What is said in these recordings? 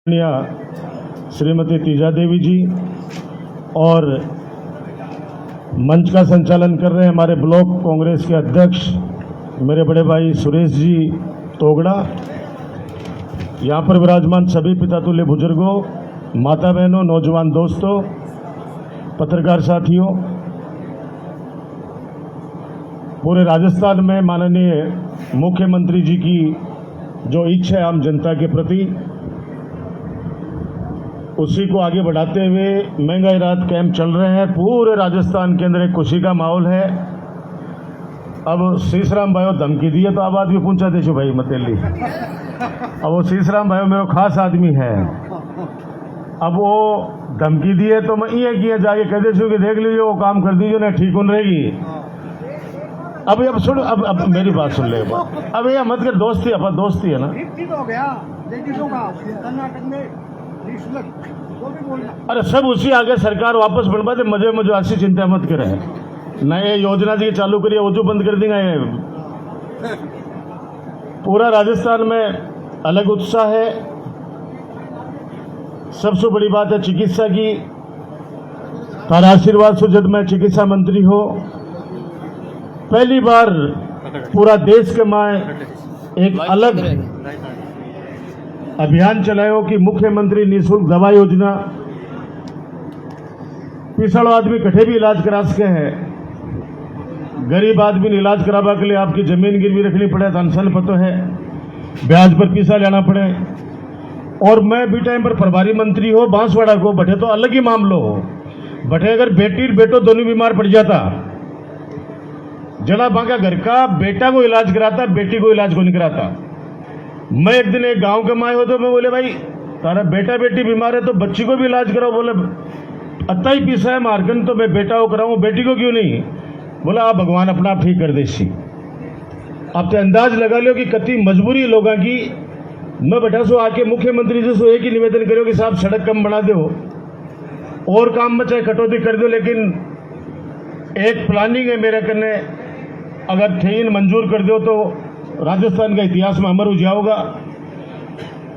श्रीमती तीजा देवी जी और मंच का संचालन कर रहे हैं हमारे ब्लॉक कांग्रेस के अध्यक्ष मेरे बड़े भाई सुरेश जी तोगड़ा, यहाँ पर विराजमान सभी पितातुल्य बुजुर्गों, माता बहनों, नौजवान दोस्तों, पत्रकार साथियों, पूरे राजस्थान में माननीय मुख्यमंत्री जी की जो इच्छा है आम जनता के प्रति, उसी को आगे बढ़ाते हुए महंगाई राहत कैंप चल रहे हैं। पूरे राजस्थान के अंदर एक खुशी का माहौल है। अब शीशराम भाई धमकी दिए तो आवाज भी पूछा देशो भाई मतेली। अब वो शीशराम भाई मेरे खास आदमी है। अब वो धमकी दिए तो मैं ये किया जाके कह देशो कि देख लीजिए वो काम कर दीजिए ना, ठीक हो रहेगी। अब सुन, अब मेरी बात सुन ले। अब ये मत कर, दोस्ती अपन दोस्ती है ना। हो गया कर्नाटक में अरे सब उसी आगे सरकार वापस बनवा दे, मजे मजे ऐसी चिंता मत करे। नए योजना जी चालू करिए वो जो बंद कर देंगे। पूरा राजस्थान में अलग उत्साह है। सबसे बड़ी बात है चिकित्सा की। तारा आशीर्वाद से जब मैं चिकित्सा मंत्री हो, पहली बार पूरा देश के माए एक अलग अभियान चलायो कि मुख्यमंत्री निःशुल्क दवा योजना। पिछड़ो आदमी कठे भी इलाज करा सके हैं, गरीब आदमी ने इलाज करावा के लिए आपकी जमीन गिरवी रखनी पड़े, धनसन पतो है, ब्याज पर पैसा लेना पड़े। और मैं भी टाइम पर प्रभारी मंत्री हो बांसवाड़ा को, बटे तो अलग ही मामलो हो। बटे अगर बेटी और बेटो दोनों बीमार पड़ जाता, जड़ा बांका घर का बेटा को इलाज कराता, बेटी को इलाज को नहीं कराता। मैं एक दिन एक गांव के माए हो तो मैं बोले भाई तारा बेटा बेटी बीमार है तो बच्ची को भी इलाज कराओ। बोले अत्ता ही पीसा है मार्गन तो मैं बेटा को कराऊं, बेटी को क्यों नहीं? बोला आप भगवान अपना आप ठीक कर देसी। आप तो अंदाज लगा लो कि कति मजबूरी लोगों की। मैं बैठा सो आके मुख्यमंत्री जी से एक ही निवेदन करो कि साहब सड़क कम बना दो और काम में चाहे कटौती कर दो, लेकिन एक प्लानिंग है मेरे कने, अगर ठेन मंजूर कर दो तो राजस्थान का इतिहास में अमर हो जाओगा।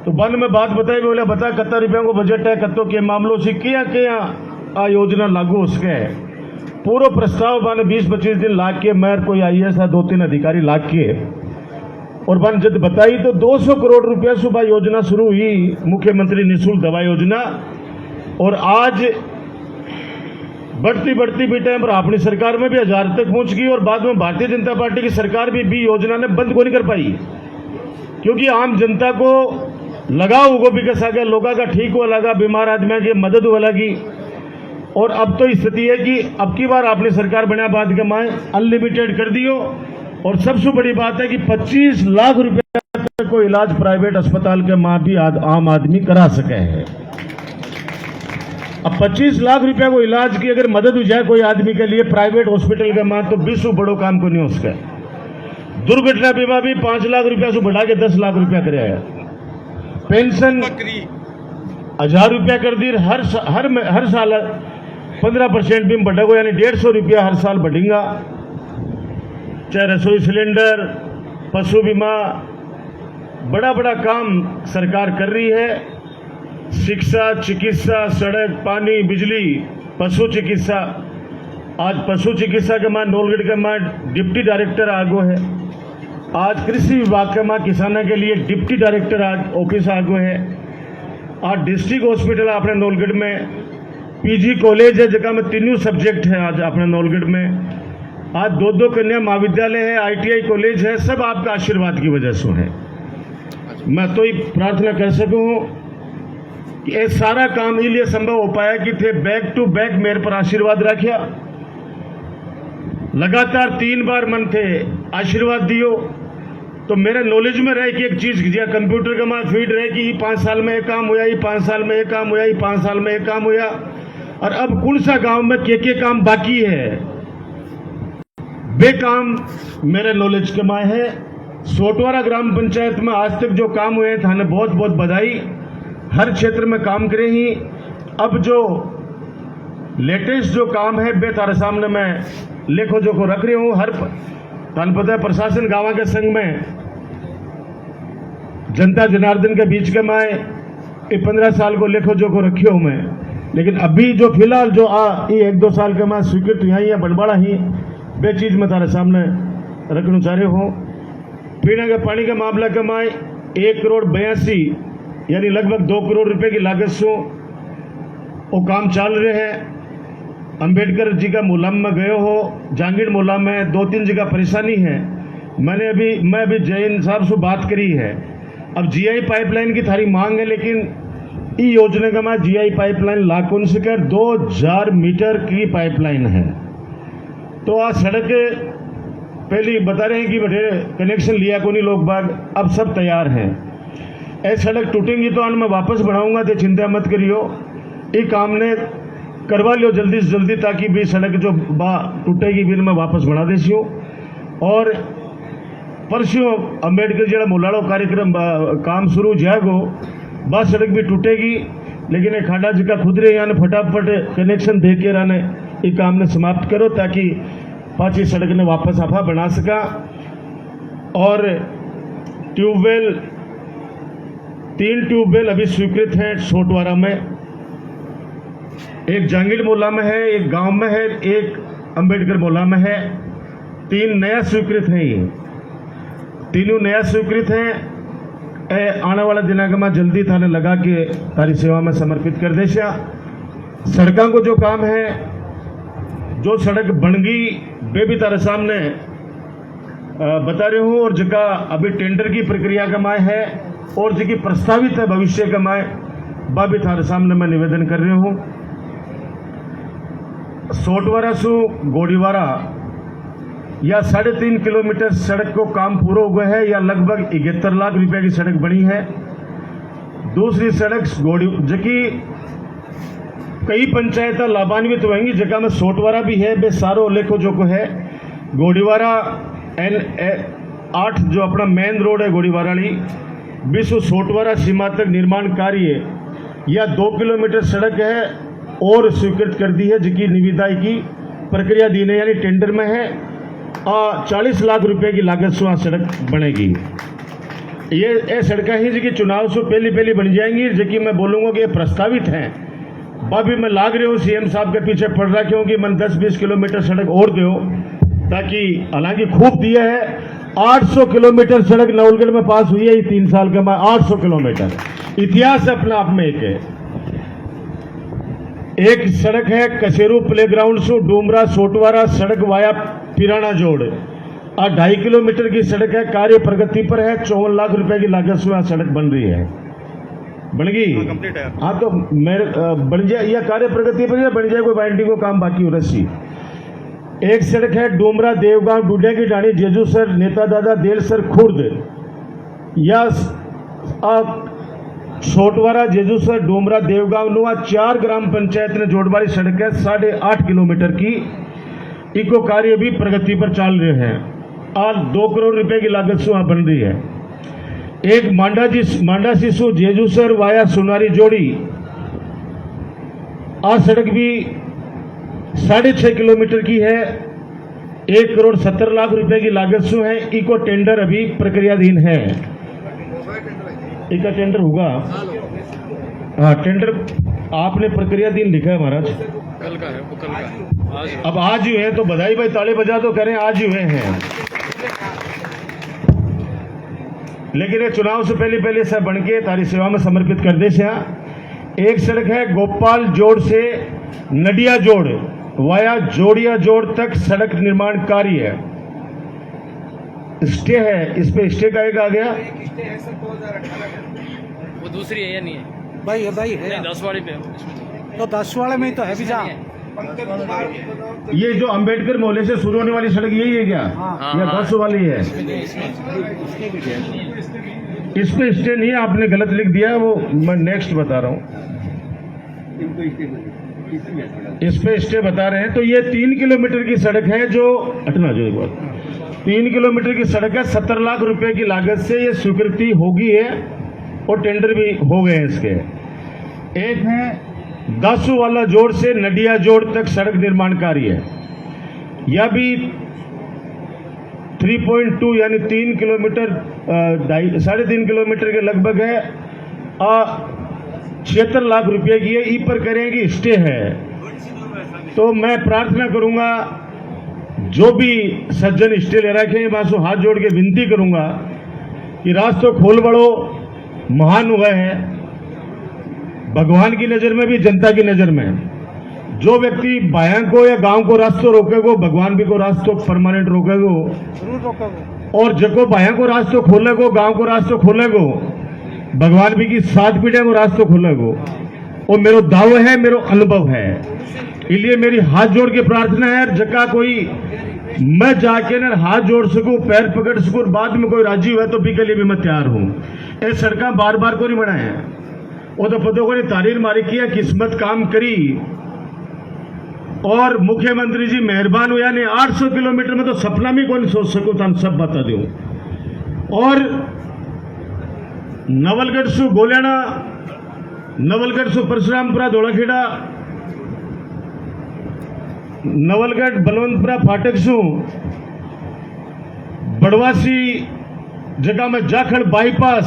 तो बन में बात बताई, बोले बता कितना रुपया को बजट है, कत्तों के मामलों से क्या योजना लागू उसके है। पूरा प्रस्ताव बन 20-25 दिन लाग के मेयर कोई IAS 2-3 अधिकारी लाग के और बन जब बताई तो 200 करोड़ रुपया सुबह योजना शुरू हुई, मुख्यमंत्री निःशुल्क दवा योजना। और आज बढ़ती बढ़ती भी टाइम पर अपनी सरकार में भी 1000 तक पहुंच गई और बाद में भारतीय जनता पार्टी की सरकार भी योजना ने बंद को नहीं कर पाई, क्योंकि आम जनता को लगाव होगा भी कैसा गया, लोगों का ठीक हुआ लगा, बीमार आदमी की मदद हुआ लगी। और अब तो स्थिति है कि अब की बार अपनी सरकार बना बाद के माए अनलिमिटेड कर दियो। और सबसे बड़ी बात है कि 25 लाख रुपया तक को इलाज प्राइवेट अस्पताल के माँ भी आम आदमी करा सके है। अब 25 लाख रुपया को इलाज की अगर मदद हो जाए कोई आदमी के लिए प्राइवेट हॉस्पिटल का मां, तो विश्व बड़ो काम को नहीं हो सके। दुर्घटना बीमा भी 5 लाख रुपया से बढ़ा के 10 लाख रुपया कर है। पेंशन 1000 रुपया कर दी, हर साल 15% भी बढ़ेगा, यानी 150 रुपया हर साल बढ़ेगा। चाहे रसोई सिलेंडर, पशु बीमा, बड़ा बड़ा काम सरकार कर रही है। शिक्षा, चिकित्सा, सड़क, पानी, बिजली, पशु चिकित्सा। आज पशु चिकित्सा के मां नौलगढ़ के मां डिप्टी डायरेक्टर आगो है। आज कृषि विभाग के मां किसानों के लिए डिप्टी डायरेक्टर ऑफिस आगो है। आज डिस्ट्रिक्ट हॉस्पिटल अपने नौलगढ़ में, PG कॉलेज है जगह में 3 सब्जेक्ट है आज अपने नौलगढ़ में। आज 2 कन्या महाविद्यालय है, ITI कॉलेज है, सब आपका आशीर्वाद की वजह से है। मैं तो ये प्रार्थना कर सकूं कि ये सारा काम इसलिए संभव हो पाया कि थे बैक टू बैक मेरे पर आशीर्वाद रखा। लगातार 3 बार मन थे आशीर्वाद दियो तो मेरे नॉलेज में रहे कि एक चीज दिया, कंप्यूटर का मां फीड रहे कि 5 साल में एक काम हुआ, 5 साल में एक काम हुआ, 5 साल में एक काम हुआ। और अब कौन सा गांव में के काम बाकी है, वे काम मेरे नॉलेज के माए है। सोटवारा ग्राम पंचायत में आज तक जो काम हुए थाने बहुत बहुत बधाई। हर क्षेत्र में काम करे ही। अब जो लेटेस्ट जो काम है वे तारे सामने मैं लेखो जोखो रख रही हूँ। हर थान पता है प्रशासन गाँव के संग में जनता जनार्दन के बीच के माए ये 15 साल को लेखो जो को रखियो हूँ मैं, लेकिन अभी जो फिलहाल जो ये 1-2 साल के मैं स्वीकृत यहाँ या बनवाड़ा ही बे चीज में तारे सामने रखना चाह रहे हो। पीने के पानी का मामला कमाए 1 करोड़ 82 यानी लगभग 2 करोड़ रुपए की लागत से वो काम चल रहे हैं। अंबेडकर जी का मोहल्ला में गए हो, जहांगीर मोहल्ला में 2-3 जगह परेशानी है। मैं अभी जैन साहब से बात करी है। अब जीआई पाइपलाइन की थारी मांग है, लेकिन ई योजना का मैं जीआई पाइपलाइन लाखों से कर 2000 मीटर की पाइपलाइन है। तो आज सड़क पहले बता रहे हैं कि बड़े कनेक्शन लिया को नहीं लोग बाग, अब सब तैयार हैं। ऐसी सड़क टूटेंगी तो मैं वापस बढ़ाऊंगा, तो चिंता मत करियो। ये काम ने करवा लियो जल्दी से जल्दी, ताकि भी सड़क जो टूटेगी भी मैं वापस बढ़ा देसी हूँ। और परसों अम्बेडकर जी मोलाड़ो कार्यक्रम काम शुरू जाएगो, बस सड़क भी टूटेगी, लेकिन एक खाडा जी का खुदरे यानी फटाफट कनेक्शन दे के रहने ये काम ने समाप्त करो, ताकि पाची सड़क ने वापस आफा बना सका। और ट्यूबवेल 3 ट्यूबवेल अभी स्वीकृत हैं छोटवारा में, एक जहांगीर मोहल्ला में है, एक गांव में है, एक अंबेडकर मोहल्ला में है। 3 नया स्वीकृत हैं, ये तीनों नया स्वीकृत हैं। आने वाला दिनांक में जल्दी थाने लगा के तारी सेवा में समर्पित कर दे। सड़कों को जो काम है, जो सड़क बन गई वे भी तारे सामने बता रहे हूँ, और जगह अभी टेंडर की प्रक्रिया कमाए है और जगह प्रस्तावित है भविष्य कमाए, वह भी थारे सामने मैं निवेदन कर रही हूँ। सोटवारा सु गोड़ीवारा या 3.5 किलोमीटर सड़क को काम पूरा हुआ है, या लगभग 71 लाख रुपए की सड़क बनी है। दूसरी सड़क जबकि कई पंचायत लाभान्वित होंगी, जगह में सोटवारा भी है, बे सारो लेखो जो को है। गोड़ीवारा N8 जो अपना मेन रोड है गोड़ीवाराली विश्व सोटवारा सीमा तक निर्माण कार्य या 2 किलोमीटर सड़क है और स्वीकृत कर दी है, जिसकी निविदाई की प्रक्रिया दी है, यानी टेंडर में है। 40 लाख रुपए की लागत से सड़क बनेगी। ये सड़कें ही जिसकी चुनाव से पहली बन जाएंगी, जिसकी मैं बोलूँगा कि ये प्रस्तावित हैं। अभी मैं लाग रही हूँ सीएम साहब के पीछे पड़ रहा, क्योंकि मैं 10-20 किलोमीटर सड़क और दो, ताकि हालांकि खूब दिया है। 800 किलोमीटर सड़क नवलगढ़ में पास हुई है 3 साल के बाद। 800 किलोमीटर इतिहास अपने आप में एक सड़क है कसेरू प्लेग्राउंड से डूमरा सोटवारा सड़क वाया पिराना जोड़, 2.5 किलोमीटर की सड़क है, कार्य प्रगति पर है। 54 लाख रुपए की लागत से सड़क बन रही है, बन गई। हाँ तो मेरे बन जाए या कार्य प्रगति पर या बन जाए, कोई बाइंडिंग को काम बाकी हो रही। एक सड़क है डूमरा देवगांव डूडिया की डाणी जेजूसर नेता दादा देलसर खुर्द, या छोटवारा जेजूसर डूमरा देवगांव नुआ 4 ग्राम पंचायत ने जोड़ वाली सड़क है 8.5 किलोमीटर की। इको कार्य भी प्रगति पर चल रहे हैं। आज 2 करोड़ रुपए की लागत से वहां बन रही है। एक मांडा सिसु जेजूसर वाया सुनारी जोड़ी, आज सड़क भी 6.5 किलोमीटर की है। 1 करोड़ 70 लाख रुपए की लागत से है। इको टेंडर अभी प्रक्रियाधीन है। इका टेंडर होगा, हाँ टेंडर आपने प्रक्रियाधीन लिखा है महाराज, कल का है वो, कल का आज। अब आज ही है तो बधाई भाई, ताले बजा तो करें, आज ही हुए हैं। लेकिन ये चुनाव से पहले सब बन के तारी सेवा में समर्पित कर दे। एक सड़क है गोपाल जोड़ से नडिया जोड़ वाया जोड़िया जोड़ तक सड़क निर्माण कार्य है। स्टे है, इस पे स्टे का एक आ गया। वो दूसरी है या नहीं है? भाई है नहीं, 10 वाली पे तो 10 वाले में ही तो है भी जा। ये जो अंबेडकर मोहल्ले से शुरू होने वाली सड़क यही है क्या? या 10 वाली है? इस पे स्टे नहीं है, आपने गलत लिख दिया है, वो मैं नेक्स्ट बता रहा हूँ। इस पे स्टे बता रहे हैं। तो ये 3 किलोमीटर की सड़क है, जो हटना जो एक बात, 3 किलोमीटर की सड़क है। 70 लाख रुपए की लागत से ये स्वीकृति होगी है और टेंडर भी हो गए हैं इसके। एक है 10 वाला जोड़ से नडिया जोड़ तक सड़क निर्माण कार्य है। यह भी 3.2 यानी 3 किलोमीटर 3.5 किलोमीटर के लगभग है। 76 लाख रुपए की है, ई पर करेंगे स्टे है। तो मैं प्रार्थना करूंगा जो भी सज्जन स्टे ले रखे हैं वहां से हाथ जोड़ के विनती करूंगा कि रास्तों खोल बढ़ो, महान हुआ है भगवान की नजर में भी जनता की नजर में। जो व्यक्ति बाया को या गांव को रास्तों रोकेगो भगवान भी को रास्तों परमानेंट रोकेगो, जरूर रोकोगे। और जको बाया को रास्तों खोलेगो गांव को रास्तों खोलेगो भगवान भी की 7 पीढ़िया को रास्तों खोलेगो। और मेरो दाव है, मेरो अनुभव है, इसलिए मेरी हाथ जोड़ के प्रार्थना है जका कोई मैं जाके ना हाथ जोड़ सकूं, पैर पकड़ सकूं, बाद में कोई राजी हुआ तो भी के लिए भी मैं तैयार हूं। ये सड़क बार बार को नहीं बनाए, वो तो पदों को तारीर मारी किया, किस्मत काम करी और मुख्यमंत्री जी मेहरबान हुआ ने 800 किलोमीटर में तो सपना भी कौन सोच सकूं, तुम सब बता दूं। और नवलगढ़ सु गोलियाना, नवलगढ़ सु परशुरामपुरा धोलाखेड़ा, नवलगढ़ बलवंतपुरा फाटक सु बड़वासी जगह में जाखड़ बाईपास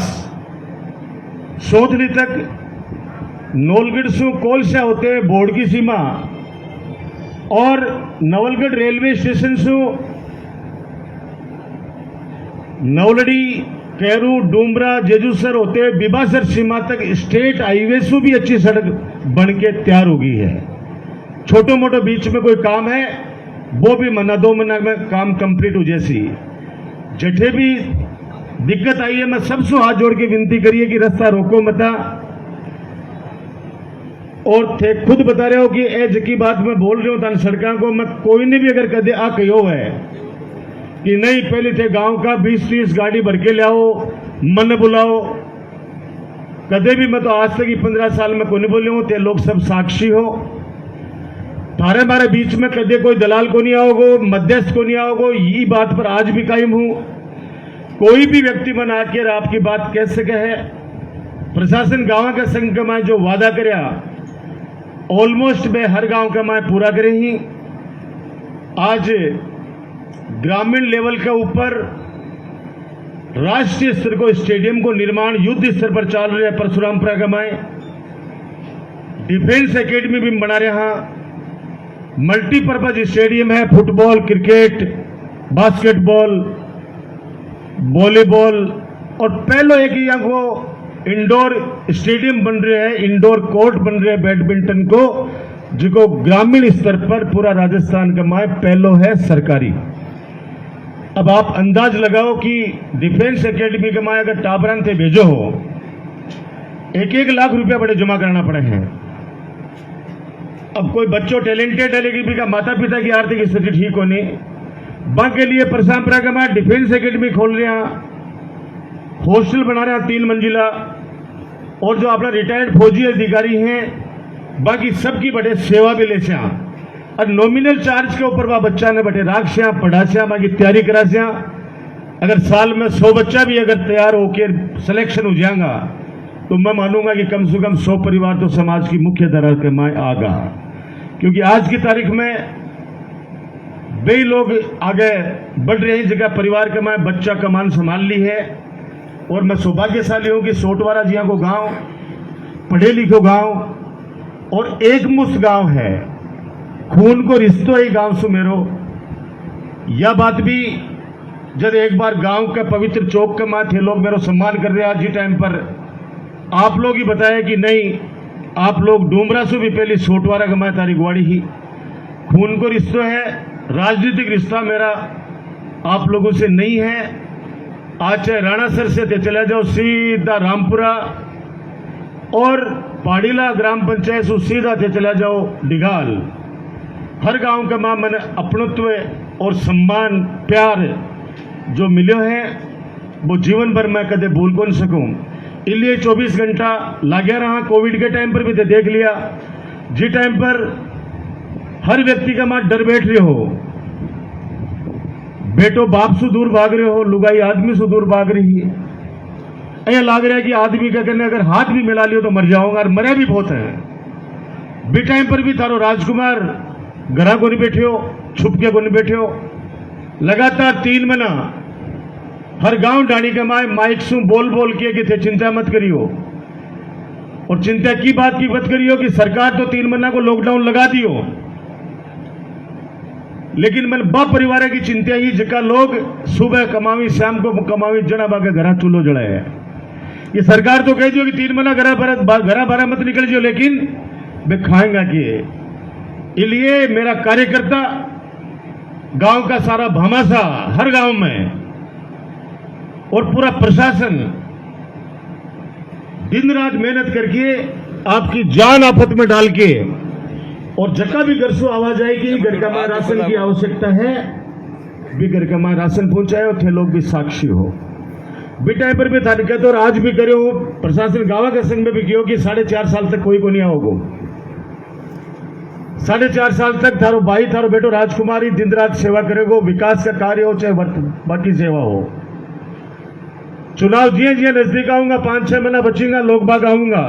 सोधनी तक, नौलगढ़ सु कोलसा होते बोर्ड की सीमा, और नवलगढ़ रेलवे स्टेशन से नवलड़ी कैरू डूमरा जेजूसर होते बिबासर सीमा तक स्टेट हाईवे से भी अच्छी सड़क बन के तैयार हो गई है। छोटो मोटो बीच में कोई काम है वो भी महीना 2 महीना में काम कंप्लीट हो जैसी। जठे भी दिक्कत आई है मैं सबसे हाथ जोड़ के विनती करिए कि रास्ता रोको मता। और थे खुद बता रहे हो कि ए जकी बात मैं बोल रही हूं तन सड़कों को मैं कोई ने भी अगर कदे आ कहो है कि नहीं पहले थे गांव का 20-30 गाड़ी भर के ले आओ, मन बुलाओ, कदे भी मैं तो आज तक ही 15 साल में को नहीं बोले हूं, ते लोग सब साक्षी हो। थारे मारे बीच में कदे कोई दलाल को नहीं आओगो, मध्यस्थ को नहीं आओगो, ये बात पर आज भी कायम हूं। कोई भी व्यक्ति बना के आपकी बात कह सके है। प्रशासन गांव का संघ का मैं जो वादा करया ऑलमोस्ट मैं हर गांव का मैं पूरा करे ही। आज ग्रामीण लेवल के ऊपर राष्ट्रीय स्तर को स्टेडियम को निर्माण युद्ध स्तर पर चल रहा है। परशुरामपुरा का मैं डिफेंस एकेडमी भी बना रहा, मल्टीपर्पज स्टेडियम है, फुटबॉल, क्रिकेट, बास्केटबॉल, वॉलीबॉल, और पहले एक यहाँ को इंडोर स्टेडियम बन रहे हैं, इंडोर कोर्ट बन रहे हैं बैडमिंटन को, जिको ग्रामीण स्तर पर पूरा राजस्थान का माए पहलो है सरकारी। अब आप अंदाज लगाओ कि डिफेंस एकेडमी के माए अगर टाबरन थे भेजो हो 1-1 लाख रुपया बड़े जमा करना पड़े हैं। अब कोई बच्चों टैलेंटेड है लेकिन भी माता पिता की आर्थिक स्थिति ठीक होनी, बा के लिए परशुरामपुरा का माए डिफेंस एकेडमी खोल रहे हैं, हॉस्टल बना रहे हैं 3 मंजिला, और जो अपना रिटायर्ड फौजी अधिकारी हैं बाकी सबकी बड़े सेवा भी ले से और नॉमिनल चार्ज के ऊपर वह बच्चा ने बटे राख से पढ़ा से बाकी तैयारी करा से। अगर साल में 100 बच्चा भी अगर तैयार होकर सिलेक्शन हो जाएगा तो मैं मानूंगा कि कम से कम 100 परिवार तो समाज की मुख्य धारा के माए आगा। क्योंकि आज की तारीख में वे लोग आगे बढ़ रहे हैं जगह परिवार के माए बच्चा कमान संभाल ली है। और मैं सौभाग्यशाली हूं कि सोटवारा जिया को गांव पढ़े लिखो गांव और एक मुस्त गांव है, खून को रिश्तो ही गांव से मेरो। यह बात भी जब एक बार गांव के पवित्र चौक के माँ थे लोग मेरो सम्मान कर रहे आज ही टाइम पर आप लोग ही बताया कि नहीं, आप लोग डूमरा से भी पहले सोटवारा का माँ तारी ग्वाड़ी ही खून को रिश्तो है। राजनीतिक रिश्ता मेरा आप लोगों से नहीं है। आज चाहे राणासर से चला जाओ सीधा रामपुरा और पाड़ीला ग्राम पंचायत से सीधा चला जाओ डिगाल, हर गांव का मां मैंने अपनत्व और सम्मान प्यार जो मिले हैं वो जीवन भर मैं कदे भूल कौन सकूं। इसलिए 24 घंटा लाग्या रहा। कोविड के टाइम पर भी देख लिया जी टाइम पर हर व्यक्ति का मां डर बैठ रहे हो, बेटो बाप से दूर भाग रहे हो, लुगाई आदमी से दूर भाग रही है। ऐसा लग रहा है कि आदमी का करने अगर हाथ भी मिला लियो तो मर जाऊंगा, और मरे भी बहुत है। बी टाइम पर भी थारो राजकुमार घरा को नहीं बैठे हो, छुप के को नहीं बैठे हो। लगातार 3 महीना हर गांव डाणी के माए माइक सु बोल बोल के थे चिंता मत करियो। और चिंता की बात करियो कि सरकार तो 3 महीना को लॉकडाउन लगा दियो, लेकिन मैं बा परिवार की चिंता ही जका लोग सुबह कमावी शाम को कमावी जना बाके घरा चूल्हो जड़े है। ये सरकार तो कह दियो कि 3 महीना घरा बारह मत निकल जियो, लेकिन वे खाएंगा कि इसलिए मेरा कार्यकर्ता गांव का सारा भामासा हर गांव में और पूरा प्रशासन दिन रात मेहनत करके आपकी जान आफत में डाल के और जका भी घर से आवाज आई कि घर का मां राशन की आवश्यकता है, भी घर का मां राशन पहुंचाए और थे लोग भी साक्षी हो। बेटा पर भी था कहते और आज भी करे हो प्रशासन गावा का संघ में भी किया कि 4.5 साल तक कोई को नहीं आओगे। 4.5 साल तक थारो भाई थारो बेटो राजकुमारी दिन रात सेवा करेगो, विकास का कार्य हो चाहे बाकी सेवा हो। चुनाव जिये जिये नजदीक आऊंगा, 5-6 महीना बचेगा, लोग बाग आऊंगा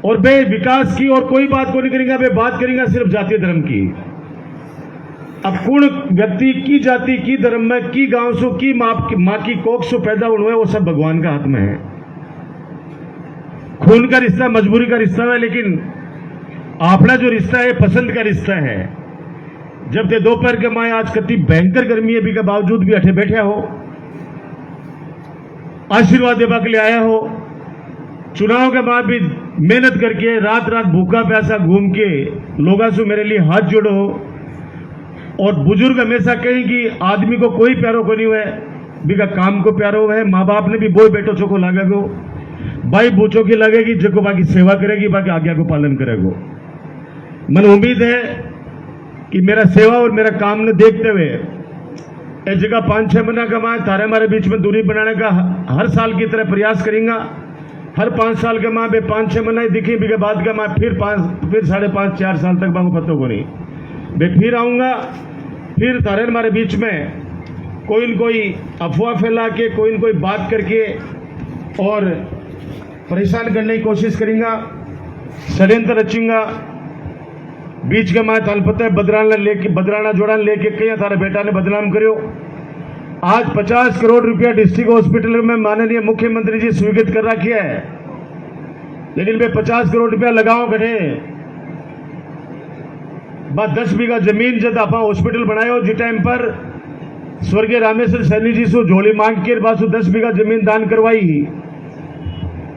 और बे विकास की और कोई बात को नहीं करेंगे, बे बात करेंगे सिर्फ जातीय धर्म की। अब कौन व्यक्ति की जाति की धर्म में की गांव सो की माँ की कोख सो पैदा हुए वो सब भगवान का हाथ में है। खून का रिश्ता मजबूरी का रिश्ता है, लेकिन अपना जो रिश्ता है पसंद का रिश्ता है। जब ते दोपहर के माए आज कति भयंकर गर्मी है भी के बावजूद भी अठे बैठे हो, आशीर्वाद देवा के लिए आया हो, चुनाव के बाद भी मेहनत करके रात रात भूखा प्यासा घूम के लोगों से मेरे लिए हाथ जोड़ो। और बुजुर्ग हमेशा कहें कि आदमी को कोई प्यारो को नहीं हुआ बिका काम को प्यारो है। माँ बाप ने भी बोई बेटो चो को लागेगो, भाई बूचो की लगेगी जो को बाकी सेवा करेगी, बाकी आज्ञा को पालन करेगो। मन उम्मीद है कि मेरा सेवा और मेरा काम ने देखते हुए एक जगह 5-6 महीना कमाए तारे हमारे बीच में दूरी बनाने का हर साल की तरह प्रयास करेंगे। हर 5 साल के माँ बे 5-6 महीना दिखी भी के बाद का मैं फिर 5.5-4 साल तक बांगो पत्तों को नहीं बे फिर आऊंगा। फिर तारे हमारे बीच में कोई न कोई अफवाह फैला के कोई न कोई बात करके और परेशान करने की कोशिश करेंगे, षड्यंत्र रचूंगा। बीच के माए ताल पता है बदराना जोड़ान लेके कई तारे बेटा ने बदनाम करो। आज 50 करोड़ रुपया डिस्ट्रिक्ट हॉस्पिटल में माननीय मुख्यमंत्री जी स्वीकृत कर रखी है, लेकिन वे 50 करोड़ रुपया लगाओ घटे बाद 10 बीघा जमीन जब आप हॉस्पिटल बनाए जिस टाइम पर स्वर्गीय रामेश्वर सैनी जी से झोली मांग के बासु 10 बीघा जमीन दान करवाई।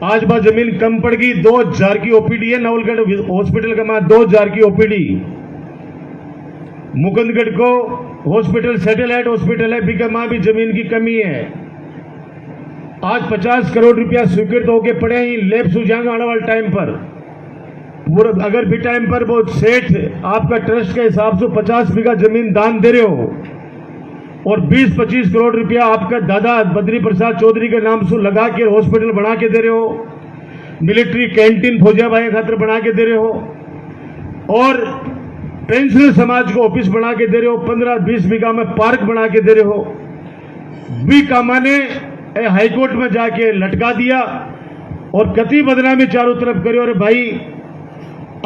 आज बात जमीन कम पड़ गई। 2000 की ओपीडी है नवलगढ़ हॉस्पिटल का मां 2000 की ओपीडी। मुकुंदगढ़ को हॉस्पिटल सैटेलाइट हॉस्पिटल है, बिका मां भी जमीन की कमी है। आज 50 करोड़ रुपया स्वीकृत होके पड़े ही लैब सुझाएंगे आने वाले टाइम पर। अगर भी टाइम पर वो सेठ आपका ट्रस्ट के हिसाब से 50 बीघा जमीन दान दे रहे हो और 20-25 करोड़ रुपया आपका दादा बद्री प्रसाद चौधरी के नाम से लगा के हॉस्पिटल बना के दे रहे हो, मिलिट्री कैंटीन फौजिया भाई खातिर बना के दे रहे हो और पेंशनर समाज को ऑफिस बना के दे रहे हो, 15-20 बीघा में पार्क बना के दे रहे हो। बी कामा ने हाईकोर्ट में जाके लटका दिया और कति बदनामी चारों तरफ करी। और भाई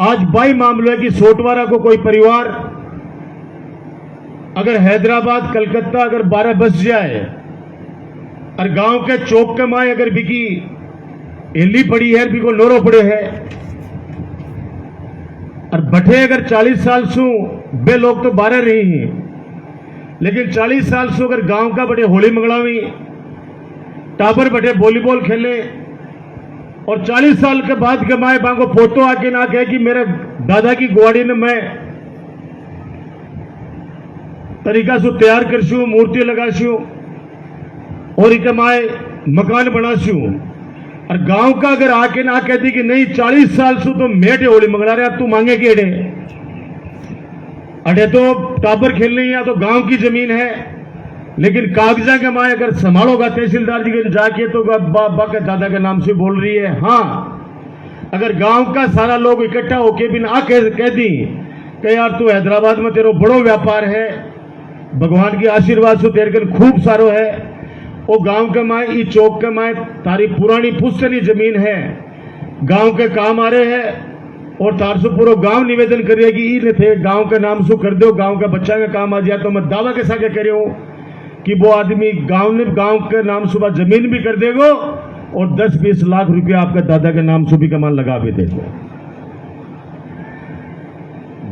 आज बाई मामलो है कि सोटवारा को कोई परिवार अगर हैदराबाद कलकत्ता अगर 12 बस जाए और गांव के चौक के माए अगर बिकी हिली पड़ी है बिको लोरो पड़े है और बठे अगर 40 साल सु बे लोग तो 12 रही हैं, लेकिन 40 साल से अगर गांव का बड़े होली मंगलावी टाबर बटे वॉलीबॉल खेले और 40 साल के बाद के माए बांगो फोटो आके ना कहे कि मेरे दादा की ग्वाड़ी ने मैं तरीका से तैयार करशू, मूर्ति लगाशू और एक माए मकान बनाशू और गांव का अगर आके ना कहती कि नहीं 40 साल से तो मेटे होली मंगला रहे तू मांगे कि अडे तो टाबर खेलने या तो गांव की जमीन है, लेकिन कागजा के माए अगर संभालोगा तहसीलदार जी के जाके तो बाबा के दादा के नाम से बोल रही है। हाँ, अगर गांव का सारा लोग इकट्ठा होके भी ना कह दी कि यार तू हैदराबाद में तेरा बड़ो व्यापार है, भगवान की आशीर्वाद से तेरे कन खूब सारो है, वो गांव के माए ई चौक के माए तारी पुरानी पुस्तनी जमीन है, गांव के काम आ रहे हैं और तार से पूरा गांव निवेदन करिए कि ई थे गांव के नाम से कर दो, गांव का बच्चा का काम आ जाए। तो मैं दावा के साथ कह रही हूं कि वो आदमी गांव के नाम सुबह जमीन भी कर देगो और 10-20 लाख रुपया आपका दादा के नाम से भी कमान लगा भी देते।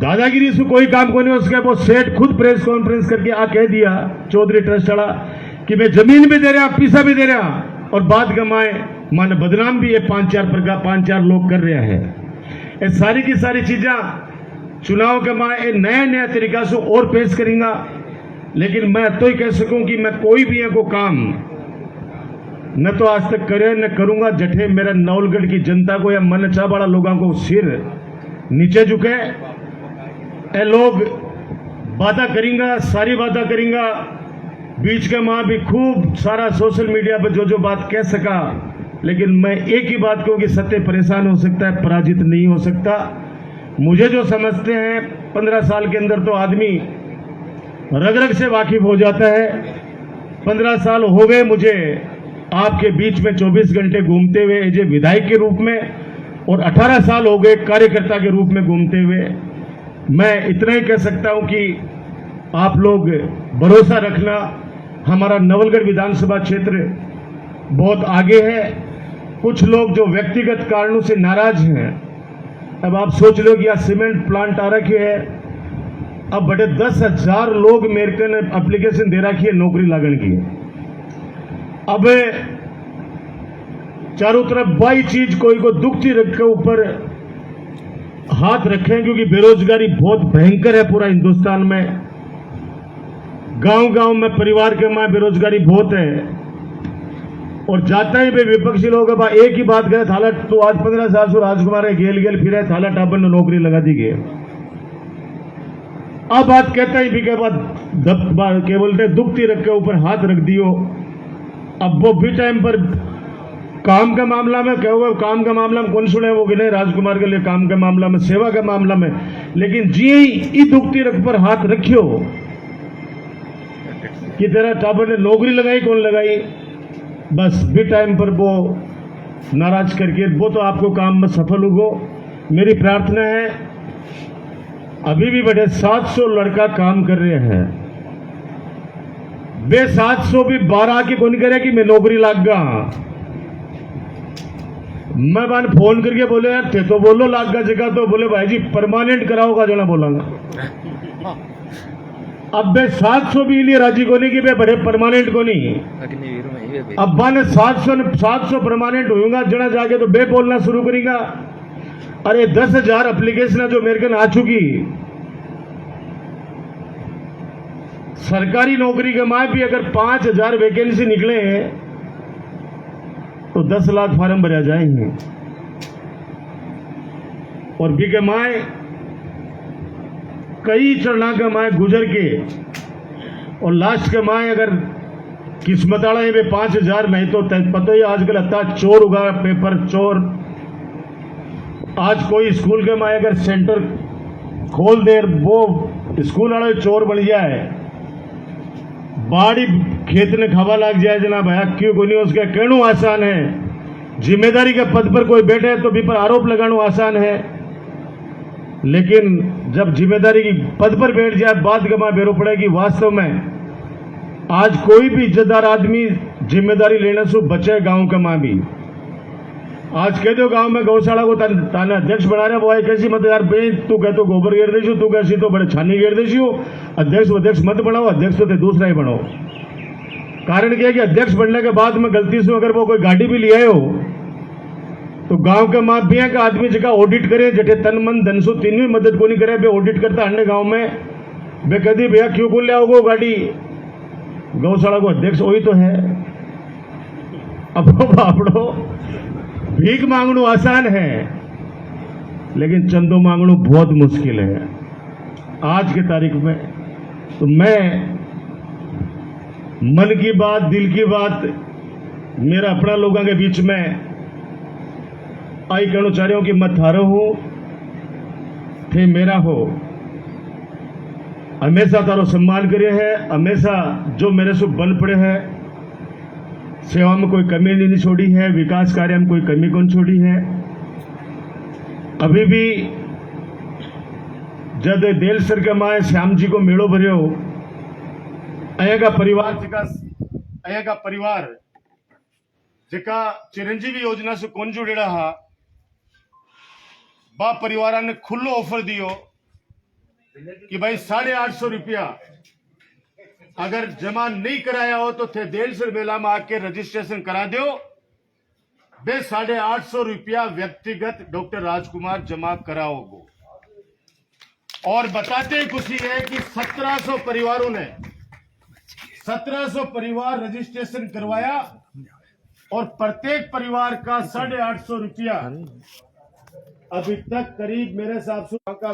दादागिरी से कोई काम को नहीं। उसके वो सेठ खुद प्रेस कॉन्फ्रेंस करके आ कह दिया चौधरी ट्रस्ट वाला कि मैं जमीन भी दे रहा, पैसा भी दे रहा, और बात कमाए माने बदनाम भी ये 5-4 लोग कर रहे हैं। ये सारी की सारी चीजें चुनाव के माए नया नया तरीका से और पेश करेंगा। लेकिन मैं तो ही कह सकूं कि मैं कोई भी को काम न तो आज तक करे न करूंगा जठे मेरा नवलगढ़ की जनता को या मन चाह बड़ा लोगों को सिर नीचे झुके। ए लोग बातें करेंगे, सारी बातें करेंगे, बीच के माँ भी खूब सारा सोशल मीडिया पर जो जो बात कह सका, लेकिन मैं एक ही बात कहूँ कि सत्य परेशान हो सकता है, पराजित नहीं हो सकता। मुझे जो समझते हैं 15 साल के अंदर तो आदमी रग रग से वाकिफ हो जाता है। 15 साल हो गए मुझे आपके बीच में 24 घंटे घूमते हुए एज ए विधायक के रूप में, और 18 साल हो गए कार्यकर्ता के रूप में घूमते हुए। मैं इतना ही कह सकता हूं कि आप लोग भरोसा रखना, हमारा नवलगढ़ विधानसभा क्षेत्र बहुत आगे है। कुछ लोग जो व्यक्तिगत कारणों से नाराज हैं, अब आप सोच लो कि यहाँ सीमेंट प्लांट आ रखे है, अब बड़े 10,000 लोग मेरे को एप्लीकेशन दे रखी है नौकरी लागण की। अब चारों तरफ बाई चीज कोई को दुखती रख के ऊपर हाथ रखें, क्योंकि बेरोजगारी बहुत भयंकर है पूरा हिंदुस्तान में। गांव गांव में परिवार के मां बेरोजगारी बहुत है, और जाता ही वे विपक्षी लोग अब एक ही बात कहे थाला तो आज 15 साल से राजकुमार गेल फिर थाला टाबर ने नौकरी लगा दी गई। अब बात कहता ही भी के बाद क्या बोलते दुखती रख के ऊपर हाथ रख दियो। अब वो भी टाइम पर काम का मामला में क्या हुआ, काम का मामला में कौन सुने वो गिने राजकुमार के लिए, काम के मामला में, सेवा के मामला में। लेकिन जी ही दुखती रख पर हाथ रखियो कि तेरा टाबर ने नौकरी लगाई, कौन लगाई, बस भी टाइम पर वो नाराज करके वो तो आपको काम में सफल हो। मेरी प्रार्थना है, अभी भी बड़े 700 लड़का काम कर रहे हैं, वे 700 भी 12 के कौन करे कि मैं नौकरी लाग गा। मैं बान फोन करके बोले यार थे तो बोलो लाग गा जगह, तो बोले भाई जी परमानेंट कराओगा जो ना बोलांगा। अब वे 700 भी लिए राजी को नहीं कि वे बड़े परमानेंट को नहीं। अब बाने 700 परमानेंट होगा जना जाके तो बे बोलना शुरू करेगा। अरे 10,000 एप्लीकेशन जो मेरे को आ चुकी, सरकारी नौकरी के माए भी अगर 5,000 वैकेंसी निकले तो 10 लाख फार्म भरे जाएंगे। और भी के माए कई चरणा के माए गुजर के, और लास्ट के माए अगर किस्मत वाला है वे 5,000 नहीं तो पता ही आजकल अत्ता चोर उगा, पेपर चोर। आज कोई स्कूल के माए अगर सेंटर खोल दे, वो स्कूल वाला चोर बन जाए, बाड़ी खेत ने खावा लग जाए जना भैया क्यों को नहीं, उसका कहना आसान है। जिम्मेदारी के पद पर कोई बैठे तो भी पर आरोप लगाना आसान है, लेकिन जब जिम्मेदारी की पद पर बैठ जाए बात गमा बेरो पड़ेगी। वास्तव में आज कोई भी इज्जतदार आदमी जिम्मेदारी लेने से बचे गांव का मां भी। आज कह दो गांव में गौशाला को ताने अध्यक्ष बना रहे, वो कैसी मत यार बे तू कह तो गोबर घेर देशी, तू कैसी तो बड़े छानी घेर देशी हो। अध्यक्ष मत बनाओ, अध्यक्ष तो दूसरा ही बनाओ। कारण क्या है कि अध्यक्ष बनने के बाद में गलती से अगर वो कोई गाड़ी भी ले आए हो तो गांव के माँ बिया का आदमी जगह ऑडिट करे, जटे तन मन धन सो तीन भी मदद को नहीं करे, बे ऑडिट करता अन्य गांव में बे कदी भैया क्यों को ले आओगे गाड़ी, गौशाला को अध्यक्ष वही तो है। अब बापड़ो भीख मांगना आसान है, लेकिन चंदो मांगना बहुत मुश्किल है आज के तारीख में। तो मैं मन की बात, दिल की बात मेरा अपना लोगों के बीच में आई कहना चाह रहा हूं कि मैं थारो हूं थे मेरा हो, हमेशा तारो सम्मान करे है, हमेशा जो मेरे से बन पड़े है, सेवा में कोई कमी नहीं छोड़ी है, विकास कार्य में कोई कमी कौन छोड़ी है। अभी भी जब देलसर के माए श्याम जी को मेड़ो भरियो, अया का परिवार जेका चिरंजीवी योजना से कोन जुड़ेड़ा हा बा परिवार ने खुलो ऑफर दियो कि भाई 850 रुपया अगर जमा नहीं कराया हो तो थे देल से मेला में आके रजिस्ट्रेशन करा दो। बे 850 रुपया व्यक्तिगत डॉक्टर राजकुमार जमा कराओगो। और बताते ही खुशी है कि 1700 परिवारों ने 1700 परिवार रजिस्ट्रेशन करवाया और प्रत्येक परिवार का 850 रुपया अभी तक करीब मेरे हिसाब से का